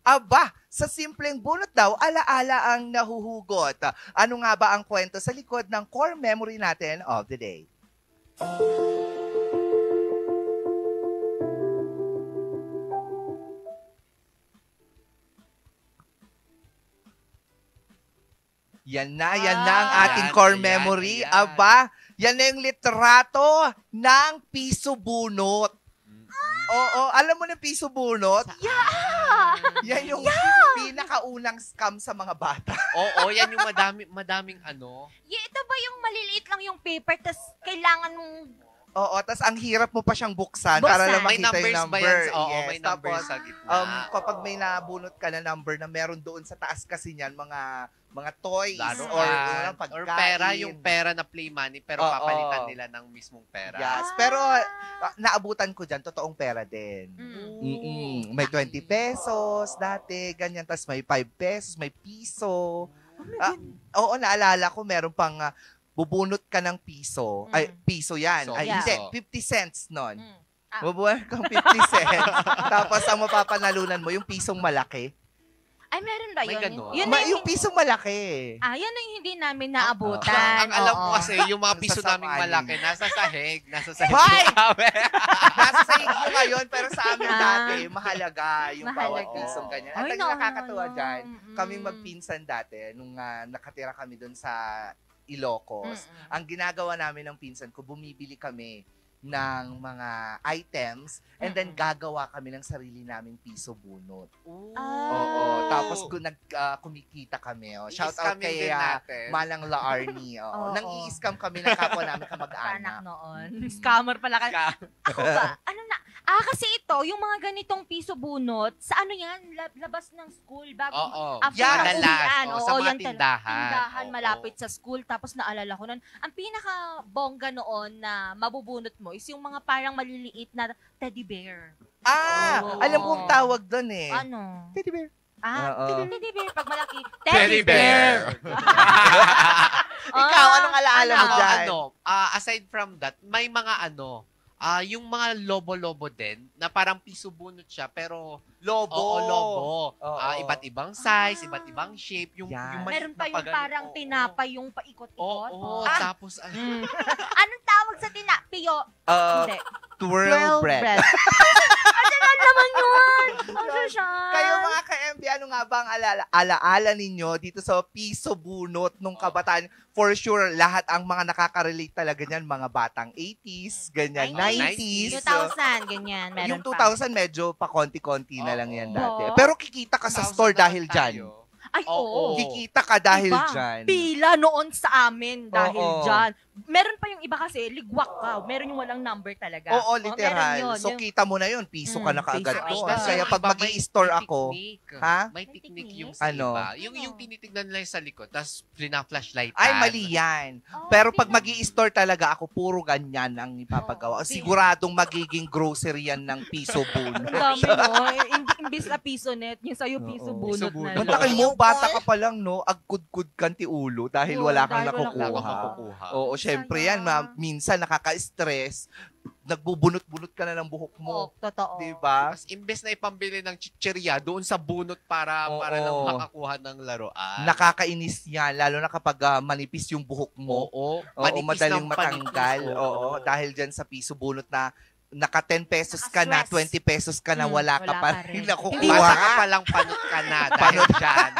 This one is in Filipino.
Aba, sa simpleng bunot daw, alaala ang nahuhugot. Ano nga ba ang kwento sa likod ng core memory natin of the day? Yan na ang ating core memory. Ayan. Aba, yan na yung litrato ng piso bunot. Oo, alam mo na piso bunot? Yan yung pinakaunang scam sa mga bata. Oo, yan yung madaming ano. Ito ba yung maliliit lang yung paper, tas kailangan mong... Oo, tas ang hirap mo pa siyang buksan para lang May makita yung numbers ba number. yan? Oo, Yes, may numbers tapos, sa gitna. kapag may nabunot ka na number na meron doon sa taas kasi niyan, mga toys Laruan. or pagkain. Or pera, yung pera na play money, pero Oo. papalitan nila ng mismong pera. Yes, pero naabutan ko dyan, totoong pera din. May 20 pesos dati, ganyan. Tapos may 5 pesos, may piso. Oo, naalala ko, meron pang bubunot ka ng piso. Ay, piso yan. So, Ay, yeah. hindi, 50 cents nun. Ah. Bubunot kang 50 cents. Tapos ang mapapanalunan mo, yung pisong malaki. Ay, meron ba May yun? ganon? Yun na Yung pisong malaki. yan na yung hindi namin naabutan. Ang alam ko Oo. kasi, yung mga piso naming Sasamalin. malaki, nasa sahig Hoy! namin. Nasa sa inyo ngayon, pero sa amin dati, mahalaga yung bawat Mahalaga. pisong ganyan. Ay, At ang no, nakakatuwa no. dyan, kaming magpinsan dati, nung nakatira kami doon sa Ilocos, ang ginagawa namin ng pinsan ko, bumibili kami ng mga items and then gagawa kami ng sarili naming piso bunot. Oo. Tapos kumikita kami. Shout out I-scamming kay din natin. Malang Laarni. Oo. Nang i-scam kami ng kapwa namin Anak kamag-anak. noon. Scammer pala ka. Ako ba? Kasi ito, yung mga ganitong piso bunot, sa ano yan? Labas ng school, bago Oo. after Yan. ng Madalas. uwian. Oo, Oo, sa mga yan tindahan. Tindahan, Oo. malapit sa school. Tapos naalala ko nun, ang pinaka-bongga noon na mabubunot mo is yung mga parang maliliit na teddy bear. Oo. Alam ko ang tawag doon eh. Ano? Teddy bear. Oo. Teddy bear. Pag malaki, Teddy bear. Ikaw, anong alaala mo Ako, dyan? aside from that, may mga yung mga lobo-lobo din, na parang piso bunot siya, pero Lobo. oo, lobo. Oo. Iba't ibang size, iba't ibang shape. Yung Yan. Meron pa yung napagaling, parang oo. tinapay yung paikot-ikot. Oo, tapos Anong tawag sa Piyo? Hindi. Twirl bread. Ano naman yun? Ano siya? Kayo mga ka-MB, ano nga ba ang alaala ninyo dito sa piso bunot nung kabataan? For sure, lahat ang mga nakaka-relate talaga niyan, mga batang 80s, ganyan, 90s. 2000, ganyan. Meron Yung pa. 2000 medyo pa konti-konti na lang yan Oo. dati. Oo. Pero kikita ka sa 2000 store naman dahil dyan. tayo. Ay, oo. Kikita ka dahil Iba. dyan. Pila noon sa amin dahil Oo. dyan. Meron pa yung iba kasi, ligwak ka. Meron yung walang number talaga. Oo, Meron literal. yun. So, kita mo na yun. Piso ka na kaagad piso doon. agad. Kaya pag Iba, mag-i-store may ako, technique. ha? May May technique technique? yung sa Ano? iba. Yung tinitignan nila yung sa likod, tapos flashlight. Ay, mali yan. Oh, Pero pag tingnan. mag-i-store talaga ako, puro ganyan ang ipapagawa. Oo. Siguradong magiging grocery yan ng piso Ang bunot. dami, no? Imbis na piso net, yung sa'yo piso Oo. bunot Piso na. bunot. lang. Matakin mo, bata ka pa lang, no? Agkud-kud kanti ulo dahil Oo, wala kang dahil wala kang Wala kang nakukuha. makukuha. Oo, syempre yan. Minsan nakaka-stress. Nagbubunot-bunot ka na ng buhok Oo, mo. totoo. Diba? Tapos imbes na ipambili ng chichirya doon sa bunot para Oo. lang makakuha ng laruan. Nakakainis yan, lalo na kapag manipis yung buhok mo. Oo. Oo, madaling ng matanggal. panipis. Oo, dahil dyan sa piso bunot na naka 10 pesos ka na, Naka-stress. 20 pesos ka na, wala ka wala pa pa rin rin. Basa nakukuha. ka palang panot ka na dahil dyan.